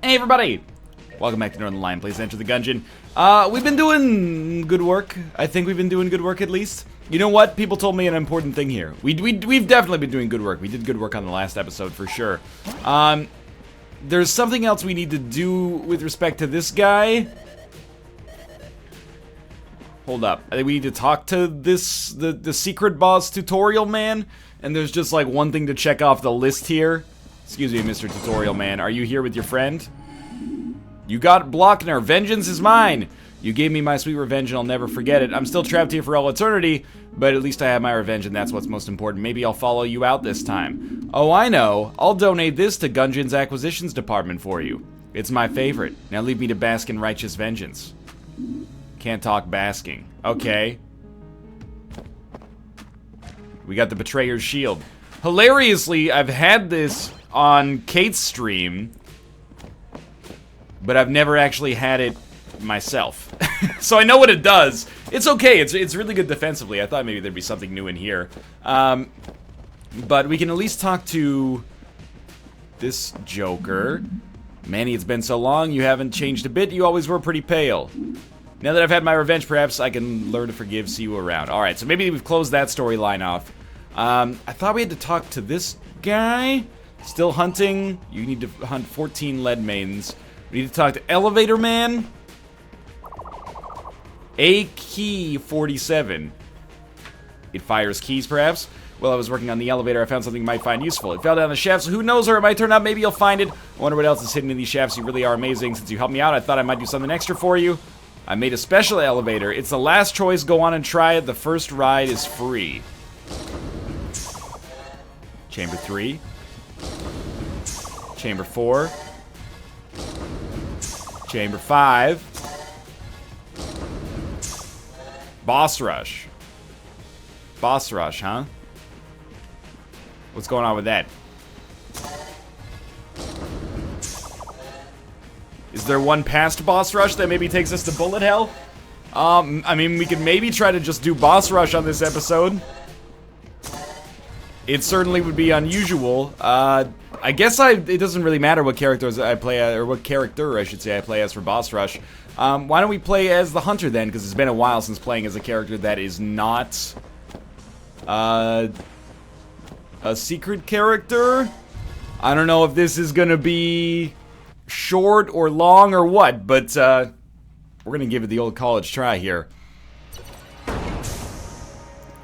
Hey everybody! Welcome back to Northernlion. Please enter the Gungeon. We've been doing good work. I think we've been doing good work at least. You know what? People told me an important thing here. We've definitely been doing good work. We did good work on the last episode for sure. There's something else we need to do with respect to this guy. Hold up. I think we need to talk to this, the secret boss tutorial man. And there's just like one thing to check off the list here. Excuse me, Mr. Tutorial Man. Are you here with your friend? You got Blockner. Vengeance is mine. You gave me my sweet revenge and I'll never forget it. I'm still trapped here for all eternity, but at least I have my revenge and that's what's most important. Maybe I'll follow you out this time. Oh, I know. I'll donate this to Gungeon's acquisitions department for you. It's my favorite. Now leave me to bask in righteous vengeance. Can't talk basking. Okay. We got the Betrayer's Shield. Hilariously, I've had this on Kate's stream, but I've never actually had it myself. So I know what it does. It's okay. It's really good defensively. I thought maybe there'd be something new in here. But we can at least talk to this Joker. Manny, it's been so long. You haven't changed a bit. You always were pretty pale. Now that I've had my revenge, perhaps I can learn to forgive, see you around. Alright, so maybe we've closed that storyline off. I thought we had to talk to this guy. Still hunting. You need to hunt 14 lead maidens. We need to talk to Elevator Man. A key 47. It fires keys, perhaps? While I was working on the elevator, I found something you might find useful. It fell down the shaft, so who knows where it might turn up. Maybe you'll find it. I wonder what else is hidden in these shafts. You really are amazing. Since you helped me out, I thought I might do something extra for you. I made a special elevator. It's the last choice. Go on and try it. The first ride is free. Chamber 3. Chamber 4. Chamber 5. Boss rush. Boss rush, huh? What's going on with that? Is there one past boss rush that maybe takes us to bullet hell? I mean, we could maybe try to just do boss rush on this episode. It certainly would be unusual. I guess it doesn't really matter what characters I play as, or what character I should say I play as for boss rush. Why don't we play as the hunter then? Because it's been a while since playing as a character that is not a secret character. I don't know if this is gonna be short or long or what, but we're gonna give it the old college try here.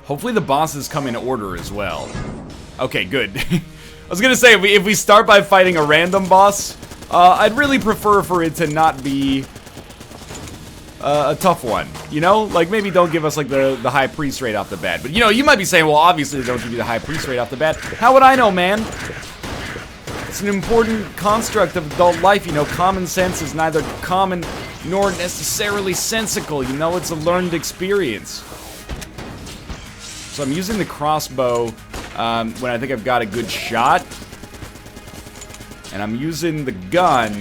Hopefully the bosses come in order as well. Okay, good. I was gonna say, if we start by fighting a random boss, I'd really prefer for it to not be a tough one, you know? Like, maybe don't give us, like, the High Priest right off the bat. But, you know, you might be saying, well, obviously they don't give you the High Priest right off the bat. How would I know, man? It's an important construct of adult life, you know. Common sense is neither common nor necessarily sensical, you know? It's a learned experience. So I'm using the crossbow when I think I've got a good shot. And I'm using the gun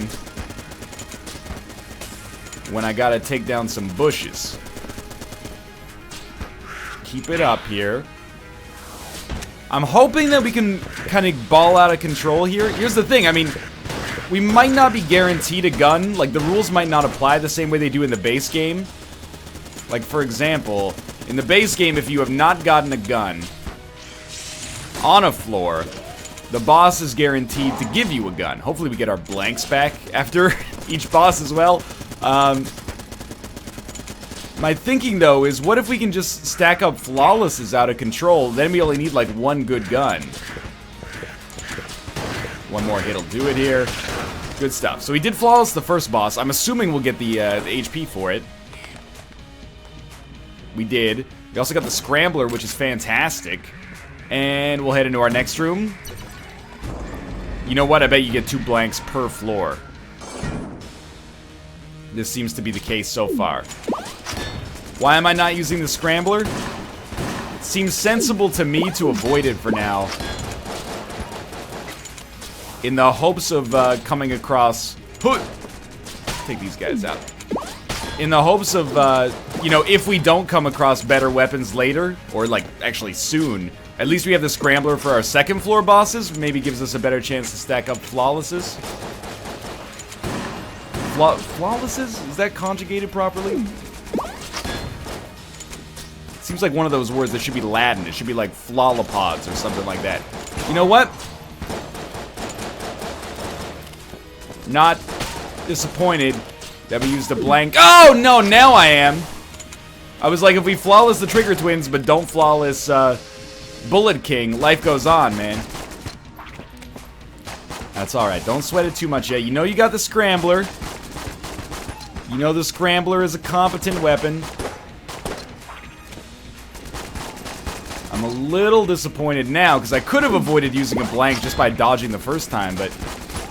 when I gotta take down some bushes. Keep it up here. I'm hoping that we can kind of ball out of control here. Here's the thing, I mean, we might not be guaranteed a gun. Like, the rules might not apply the same way they do in the base game. Like, for example, in the base game, if you have not gotten a gun on a floor, the boss is guaranteed to give you a gun. Hopefully we get our blanks back after each boss as well. My thinking, though, is what if we can just stack up flawlesses out of control? Then we only need, like, one good gun. One more hit'll do it here. Good stuff. So we did flawless the first boss. I'm assuming we'll get the HP for it. We did. We also got the Scrambler, which is fantastic. And we'll head into our next room. You know what? I bet you get 2 blanks per floor. This seems to be the case so far. Why am I not using the Scrambler? It seems sensible to me to avoid it for now. In the hopes of coming across... Take these guys out. In the hopes of, you know, if we don't come across better weapons later, or, like, actually soon, at least we have the Scrambler for our second floor bosses. Maybe gives us a better chance to stack up flawlesses. flawlesses? Is that conjugated properly? Seems like one of those words that should be Latin. It should be like flawlopods or something like that. You know what? Not disappointed that we used a blank. Oh, no, now I am. I was like, if we flawless the Trigger Twins, but don't flawless Bullet King, life goes on, man. That's alright. Don't sweat it too much yet. You know you got the Scrambler. You know the Scrambler is a competent weapon. I'm a little disappointed now, because I could have avoided using a blank just by dodging the first time, but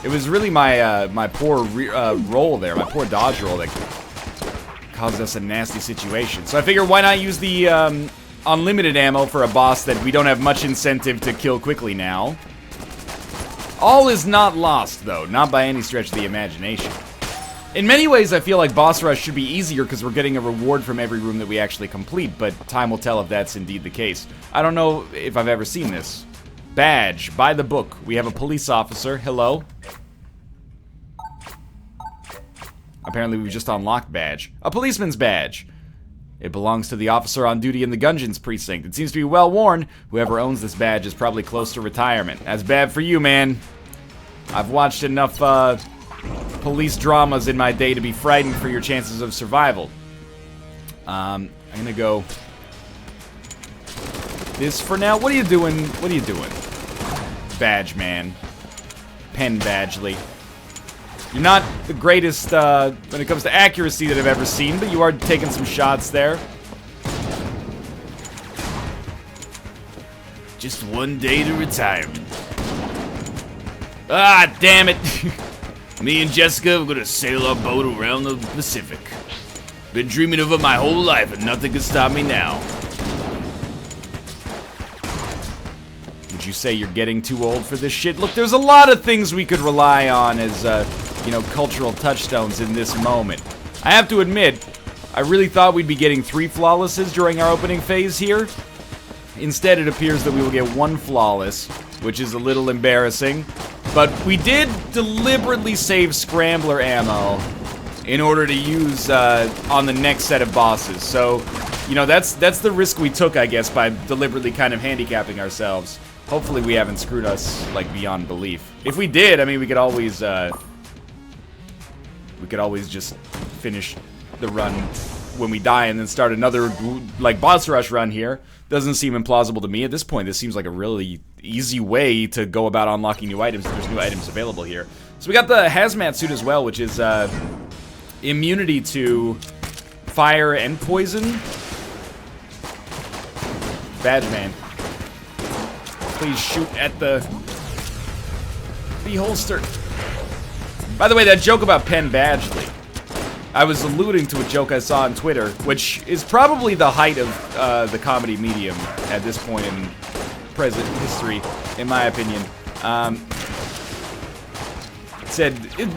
it was really my my poor roll there, my poor dodge roll that caused us a nasty situation. So I figure why not use the unlimited ammo for a boss that we don't have much incentive to kill quickly now. All is not lost, though, not by any stretch of the imagination. In many ways, I feel like boss rush should be easier because we're getting a reward from every room that we actually complete, but time will tell if that's indeed the case. I don't know if I've ever seen this. Badge, by the book. We have a police officer. Hello. Apparently we've just unlocked badge. A policeman's badge. It belongs to the officer on duty in the Gungeon's precinct. It seems to be well worn. Whoever owns this badge is probably close to retirement. That's bad for you, man. I've watched enough police dramas in my day to be frightened for your chances of survival. I'm gonna go this for now. What are you doing? What are you doing? Badge man. Pen Badgley. You're not the greatest when it comes to accuracy that I've ever seen, but you are taking some shots there. Just one day to retirement. Ah, damn it. Me and Jessica are gonna sail our boat around the Pacific. Been dreaming of it my whole life, and nothing can stop me now. Would you say you're getting too old for this shit? Look, there's a lot of things we could rely on as, you know, cultural touchstones in this moment. I have to admit, I really thought we'd be getting 3 flawlesses during our opening phase here. Instead, it appears that we will get 1 flawless, which is a little embarrassing. But we did deliberately save Scrambler ammo in order to use on the next set of bosses. So, you know, that's the risk we took, I guess, by deliberately kind of handicapping ourselves. Hopefully we haven't screwed us, like, beyond belief. If we did, I mean, we could always just finish the run when we die and then start another, like, boss rush run here. Doesn't seem implausible to me. At this point, this seems like a really easy way to go about unlocking new items if there's new items available here. So we got the hazmat suit as well, which is immunity to fire and poison. Badge man. Please shoot at the holster. By the way, that joke about Pen Badgley, I was alluding to a joke I saw on Twitter, which is probably the height of the comedy medium at this point in present history, in my opinion.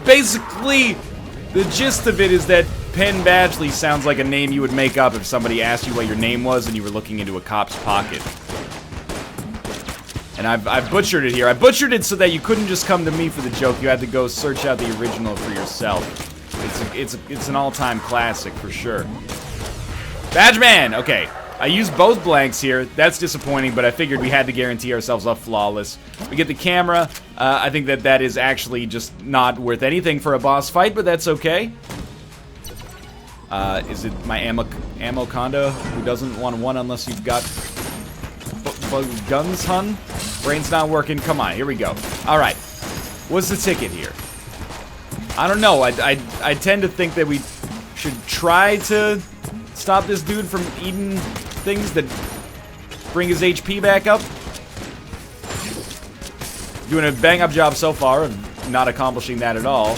Basically, the gist of it is that Pen Badgley sounds like a name you would make up if somebody asked you what your name was and you were looking into a cop's pocket. And I've butchered it here. I butchered it so that you couldn't just come to me for the joke. You had to go search out the original for yourself. It's an all-time classic for sure. Badge man! Okay, I used both blanks here. That's disappointing, but I figured we had to guarantee ourselves a flawless. We get the camera. I think that is actually just not worth anything for a boss fight, but that's okay. Is it my ammo Conda who doesn't want one unless you've got guns, hun? Brain's not working. Come on, here we go. Alright. What's the ticket here? I don't know. I tend to think that we should try to stop this dude from eating things that bring his HP back up. Doing a bang-up job so far of not accomplishing that at all.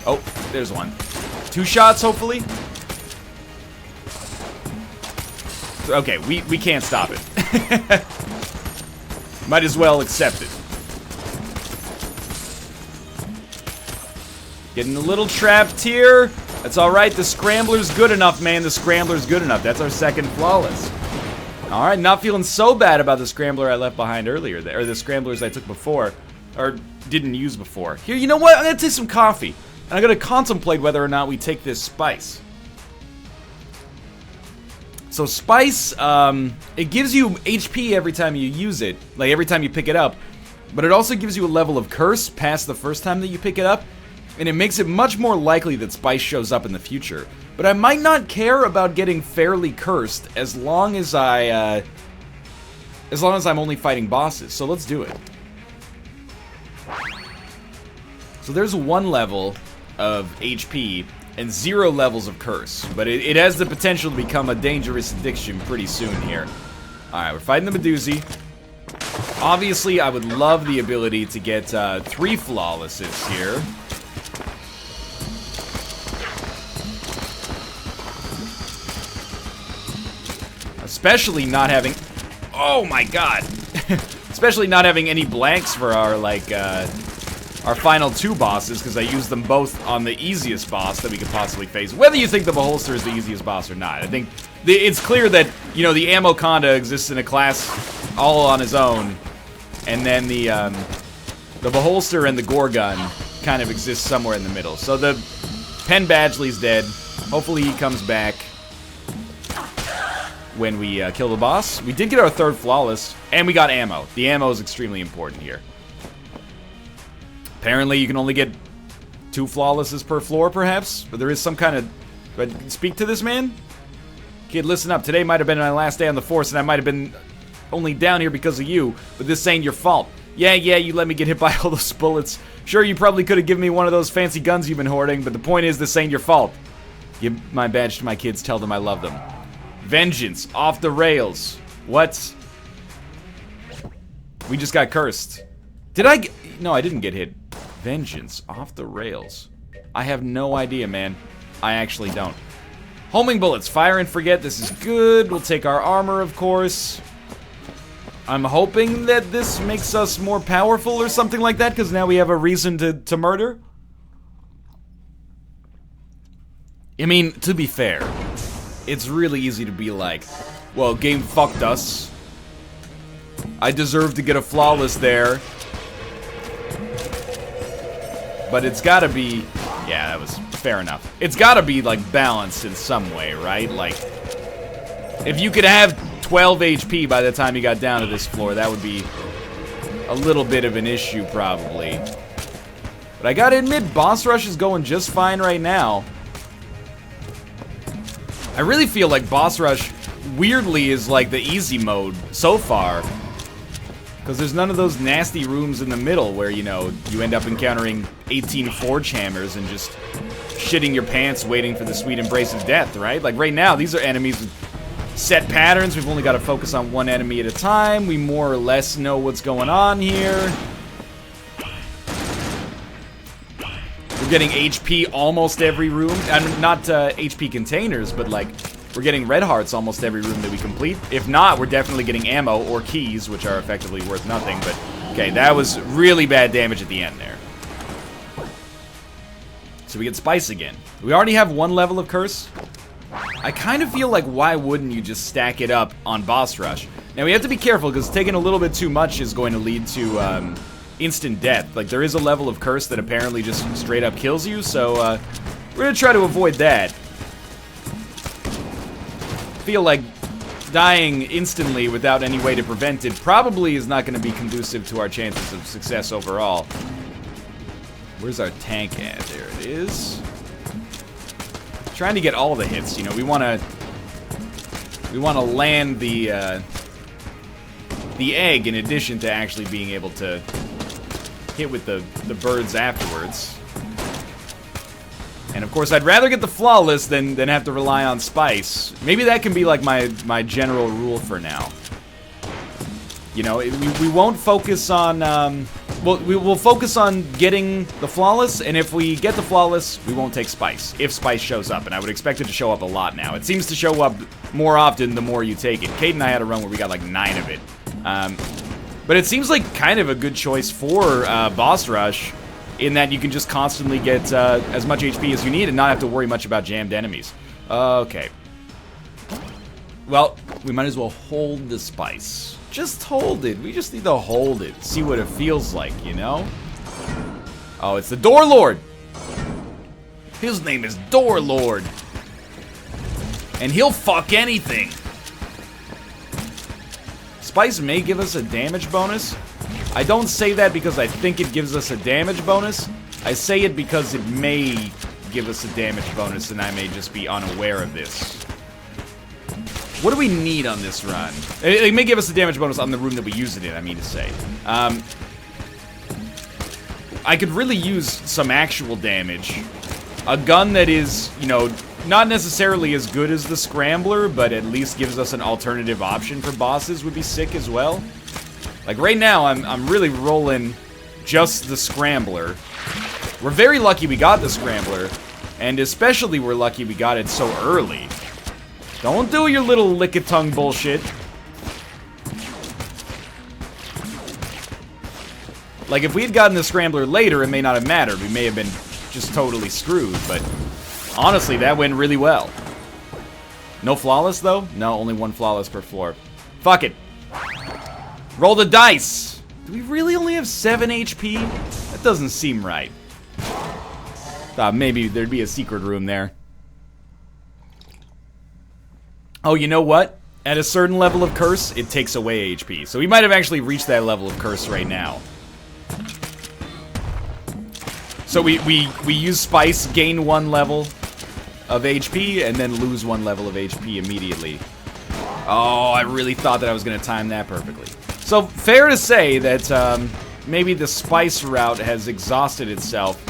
Oh, there's one. 2 shots, hopefully. Okay, we can't stop it. Might as well accept it. Getting a little trapped here. That's alright, the Scrambler's good enough, man. The Scrambler's good enough. That's our second flawless. Alright, not feeling so bad about the Scrambler I left behind earlier, or the Scramblers I took before. or didn't use before. Here, you know what? I'm gonna take some coffee, and I'm gonna contemplate whether or not we take this spice. So spice, it gives you HP every time you use it, like every time you pick it up, but it also gives you a level of curse past the first time that you pick it up, and it makes it much more likely that spice shows up in the future. But I might not care about getting fairly cursed as long as I'm only fighting bosses. So let's do it. So there's 1 level of HP and 0 levels of curse, but it has the potential to become a dangerous addiction pretty soon here. Alright, we're fighting the Medusi. Obviously, I would love the ability to get 3 flawlesses here. Especially not having... Oh my god! Especially not having any blanks for our, like, our final 2 bosses, because I used them both on the easiest boss that we could possibly face. Whether you think the Beholster is the easiest boss or not, I think it's clear that, you know, the Ammo Conda exists in a class all on his own, and then the Beholster and the Gorgon kind of exist somewhere in the middle. So the Penn Badgley's dead. Hopefully he comes back when we kill the boss. We did get our 3rd flawless, and we got ammo. The ammo is extremely important here. Apparently, you can only get 2 flawlesses per floor, perhaps? But there is some kind of... Do I speak to this man? Kid, listen up. Today might have been my last day on the force, and I might have been only down here because of you, but this ain't your fault. Yeah, you let me get hit by all those bullets. Sure, you probably could have given me one of those fancy guns you've been hoarding, but the point is, this ain't your fault. Give my badge to my kids, tell them I love them. Vengeance, off the rails. What? We just got cursed. Did I get... No, I didn't get hit. Vengeance, off the rails. I have no idea, man. I actually don't. Homing bullets, fire and forget. This is good. We'll take our armor, of course. I'm hoping that this makes us more powerful or something like that, because now we have a reason to murder. I mean, to be fair, it's really easy to be like, well, game fucked us. I deserve to get a flawless there. But it's gotta be... Yeah, that was fair enough. It's gotta be, like, balanced in some way, right? Like, if you could have 12 HP by the time you got down to this floor, that would be a little bit of an issue, probably. But I gotta admit, Boss Rush is going just fine right now. I really feel like Boss Rush, weirdly, is like the easy mode so far. Because there's none of those nasty rooms in the middle where, you know, you end up encountering 18 Forge Hammers and just shitting your pants waiting for the sweet embrace of death, right? Like, right now, these are enemies with set patterns. We've only got to focus on one enemy at a time. We more or less know what's going on here. We're getting HP almost every room. Not HP containers, but, like, we're getting red hearts almost every room that we complete. If not, we're definitely getting ammo or keys, which are effectively worth nothing. But, okay, that was really bad damage at the end there. So we get Spice again. We already have 1 level of Curse. I kind of feel like, why wouldn't you just stack it up on Boss Rush? Now, we have to be careful, because taking a little bit too much is going to lead to instant death. Like, there is a level of Curse that apparently just straight up kills you, so we're going to try to avoid that. Feel like dying instantly without any way to prevent it probably is not going to be conducive to our chances of success overall. Where's our tank at? There it is. Trying to get all the hits, you know. We want to land the egg in addition to actually being able to hit with the birds afterwards. And of course, I'd rather get the flawless than have to rely on Spice. Maybe that can be like my general rule for now. You know, we won't focus on, well, we will focus on getting the flawless, and if we get the flawless, we won't take Spice, if Spice shows up, and I would expect it to show up a lot now. It seems to show up more often the more you take it. Kate and I had a run where we got like 9 of it. But it seems like kind of a good choice for Boss Rush, in that you can just constantly get as much HP as you need and not have to worry much about jammed enemies. Okay. Well, we might as well hold the spice. Just hold it. We just need to hold it. See what it feels like, you know? Oh, it's the Door Lord. His name is Door Lord. And he'll fuck anything. Spice may give us a damage bonus. I don't say that because I think it gives us a damage bonus. I say it because it may give us a damage bonus and I may just be unaware of this. What do we need on this run? It may give us a damage bonus on the room that we use it in, I mean to say. I could really use some actual damage. A gun that is, you know, not necessarily as good as the Scrambler, but at least gives us an alternative option for bosses would be sick as well. Like right now, I'm really rolling just the Scrambler. We're very lucky we got the Scrambler, and especially we're lucky we got it so early. Don't do your little lick-a-tongue bullshit. Like, if we had gotten the Scrambler later, it may not have mattered. We may have been just totally screwed, but honestly, that went really well. No flawless, though? No, only one flawless per floor. Fuck it. Roll the dice. Do we really only have 7 HP? That doesn't seem right. Thought maybe there'd be a secret room there. Oh, you know what? At a certain level of curse, it takes away HP. So we might have actually reached that level of curse right now. So we use Spice, gain 1 level of HP, and then lose 1 level of HP immediately. Oh, I really thought that I was going to time that perfectly. So, fair to say that maybe the Spice route has exhausted itself.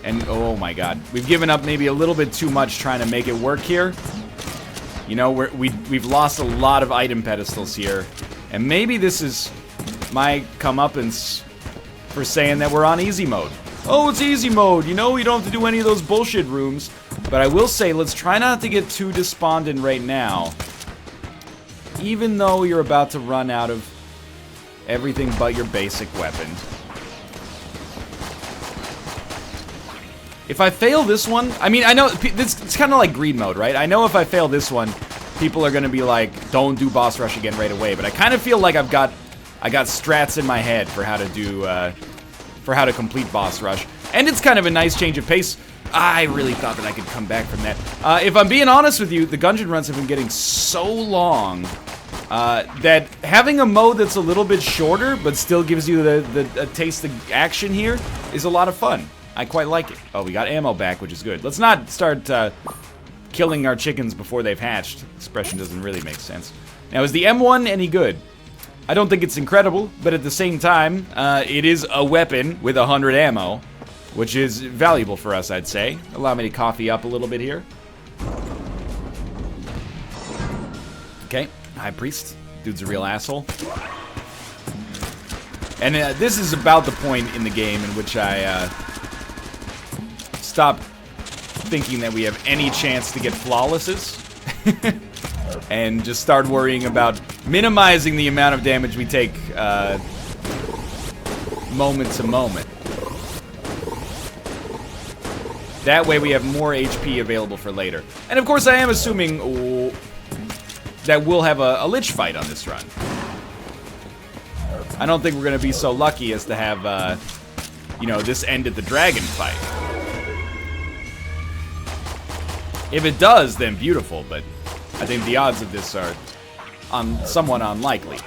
And, oh my god, we've given up maybe a little bit too much trying to make it work here. You know, we've lost a lot of item pedestals here. And maybe this is my comeuppance for saying that we're on easy mode. Oh, it's easy mode, you know, we don't have to do any of those bullshit rooms. But I will say, let's try not to get too despondent right now. Even though you're about to run out of everything but your basic weapon. If I fail this one, I mean, I know, it's kind of like greed mode, right? I know if I fail this one, people are going to be like, don't do boss rush again right away. But I kind of feel like I got strats in my head for how to do, for how to complete boss rush. And it's kind of a nice change of pace. I really thought that I could come back from that. If I'm being honest with you, the Gungeon runs have been getting so long that having a mode that's a little bit shorter but still gives you the taste of action here is a lot of fun. I quite like it. Oh, we got ammo back, which is good. Let's not start killing our chickens before they've hatched. Expression doesn't really make sense. Now, is the M1 any good? I don't think it's incredible, but at the same time, it is a weapon with 100 ammo, which is valuable for us, I'd say. Allow me to coffee up a little bit here. Okay, High Priest. Dude's a real asshole. And this is about the point in the game in which I stop thinking that we have any chance to get flawlesses. And just start worrying about minimizing the amount of damage we take moment to moment. That way we have more HP available for later. And of course I am assuming that we'll have a Lich fight on this run. I don't think we're going to be so lucky as to have, you know, this end at the dragon fight. If it does, then beautiful, but I think the odds of this are somewhat unlikely.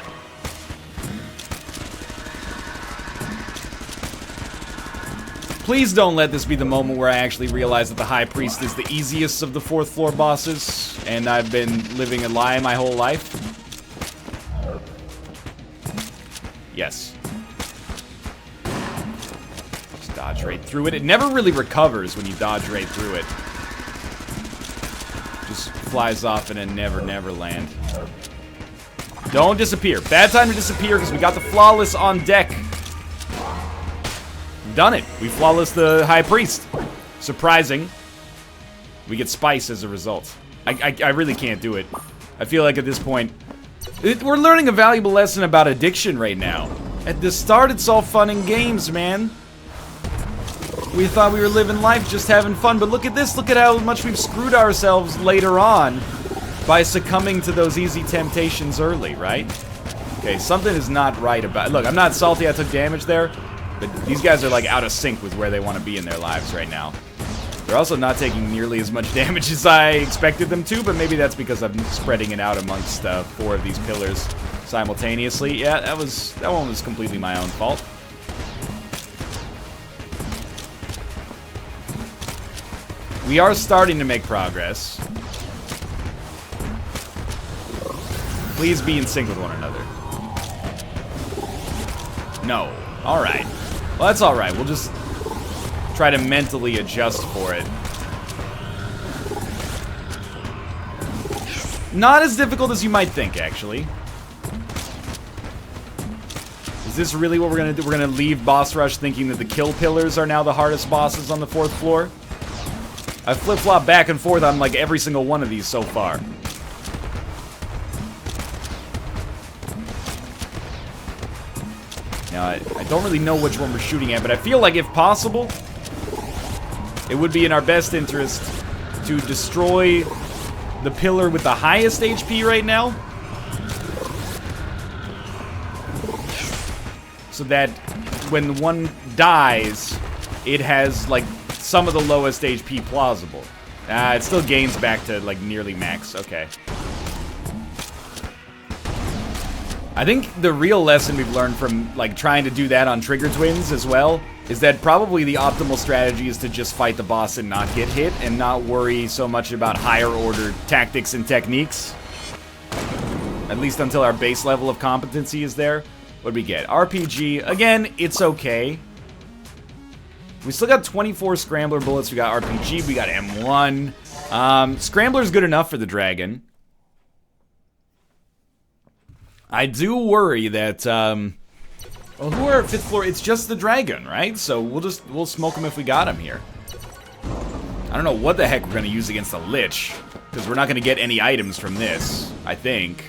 Please don't let this be the moment where I actually realize that the High Priest is the easiest of the 4th floor bosses, and I've been living a lie my whole life. Yes. Just dodge right through it. It never really recovers when you dodge right through it. Just flies off in a never land. Don't disappear. Bad time to disappear because we got the flawless on deck. We've done it. We flawless the High Priest. Surprising. We get spice as a result. I really can't do it. I feel like at this point, we're learning a valuable lesson about addiction right now. At the start, it's all fun and games, man. We thought we were living life just having fun, but look at this. Look at how much we've screwed ourselves later on by succumbing to those easy temptations early, right? Okay, something is not right about... Look, I'm not salty I took damage there, but these guys are, like, out of sync with where they want to be in their lives right now. They're also not taking nearly as much damage as I expected them to, but maybe that's because I'm spreading it out amongst 4 of these pillars simultaneously. Yeah, that one was completely my own fault. We are starting to make progress. Please be in sync with one another. No. Alright. Well, that's alright. We'll just try to mentally adjust for it. Not as difficult as you might think, actually. Is this really what we're gonna do? We're gonna leave boss rush thinking that the kill pillars are now the hardest bosses on the 4th floor? I've flip-flopped back and forth on, like, every single one of these so far. Now, I don't really know which one we're shooting at, but I feel like, if possible, it would be in our best interest to destroy the pillar with the highest HP right now, so that when one dies, it has, like, some of the lowest HP plausible. It still gains back to, like, nearly max. Okay. I think the real lesson we've learned from, like, trying to do that on Trigger Twins as well is that probably the optimal strategy is to just fight the boss and not get hit and not worry so much about higher order tactics and techniques. At least until our base level of competency is there. What do we get? RPG. Again, it's okay. We still got 24 Scrambler bullets. We got RPG. We got M1. Scrambler's good enough for the dragon. I do worry that, well, who are at 5th floor? It's just the dragon, right? So we'll smoke him if we got him here. I don't know what the heck we're gonna use against the Lich, because we're not gonna get any items from this, I think.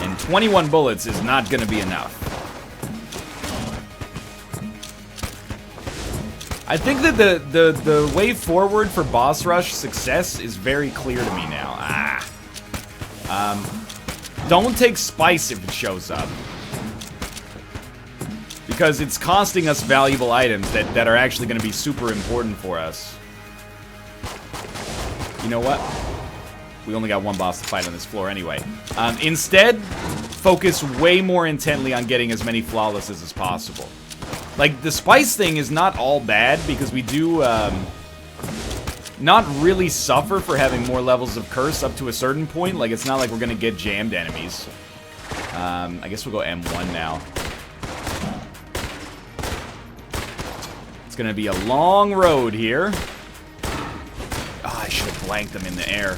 And 21 bullets is not gonna be enough. I think that the way forward for boss rush success is very clear to me now. Don't take spice if it shows up, because it's costing us valuable items that are actually going to be super important for us. You know what? We only got one boss to fight on this floor anyway. Instead, focus way more intently on getting as many flawlesses as possible. Like, the spice thing is not all bad, because we do, not really suffer for having more levels of curse up to a certain point. Like, it's not like we're gonna get jammed enemies. I guess we'll go M1 now. It's gonna be a long road here. Oh, I should have blanked them in the air.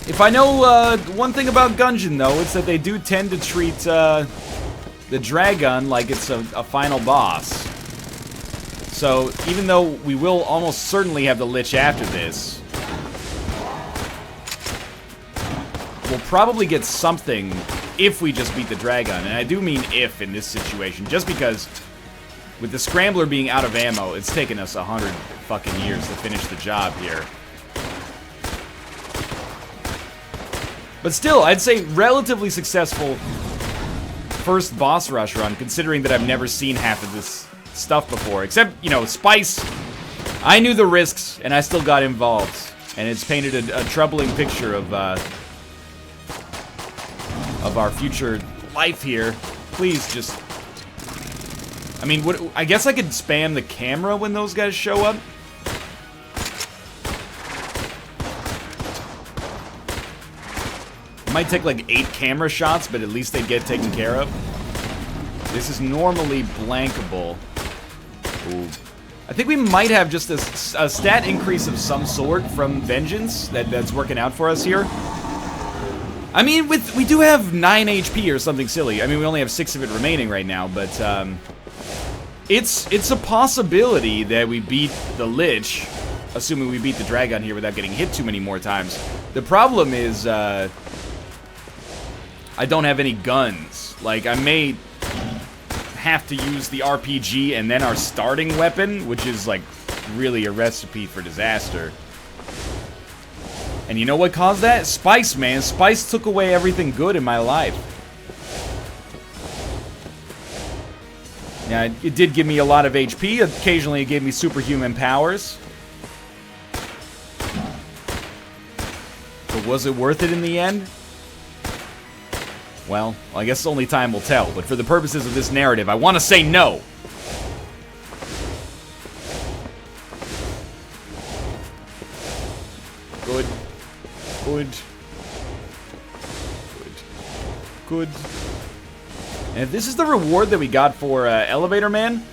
If I know, one thing about Gungeon, though, it's that they do tend to treat, the dragon like it's a final boss. So, even though we will almost certainly have the Lich after this, we'll probably get something if we just beat the dragon. And I do mean if in this situation, just because with the Scrambler being out of ammo, it's taken us 100 fucking years to finish the job here. But still, I'd say relatively successful first boss rush run, considering that I've never seen half of this stuff before. Except, you know, Spice, I knew the risks, and I still got involved. And it's painted a troubling picture of our future life here. Please, just... I mean, I guess I could spam the camera when those guys show up. Might take like 8 camera shots, but at least they get taken care of. This is normally blankable. Ooh. I think we might have just a stat increase of some sort from Vengeance that's working out for us here. I mean, we do have 9 HP or something silly. I mean, we only have 6 of it remaining right now, but it's a possibility that we beat the Lich, assuming we beat the Dragon here without getting hit too many more times. The problem is, I don't have any guns. Like, I may have to use the RPG and then our starting weapon, which is, like, really a recipe for disaster. And you know what caused that? Spice, man. Spice took away everything good in my life. Yeah, it did give me a lot of HP. Occasionally it gave me superhuman powers. But was it worth it in the end? Well, I guess only time will tell. But for the purposes of this narrative, I want to say no. Good. Good. Good. Good. And if this is the reward that we got for Elevator Man,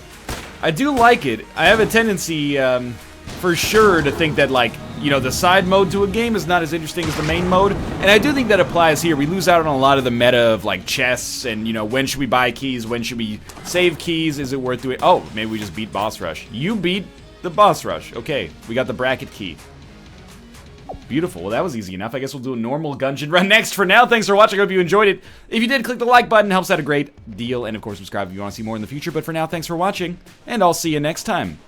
I do like it. I have a tendency, for sure, to think that, like, you know, the side mode to a game is not as interesting as the main mode. And I do think that applies here. We lose out on a lot of the meta of, like, chests and, you know, when should we buy keys? When should we save keys? Is it worth doing? Oh, maybe we just beat Boss Rush. You beat the Boss Rush. Okay, we got the bracket key. Beautiful. Well, that was easy enough. I guess we'll do a normal Gungeon run next. For now, thanks for watching. I hope you enjoyed it. If you did, click the like button. Helps out a great deal. And, of course, subscribe if you want to see more in the future. But for now, thanks for watching. And I'll see you next time.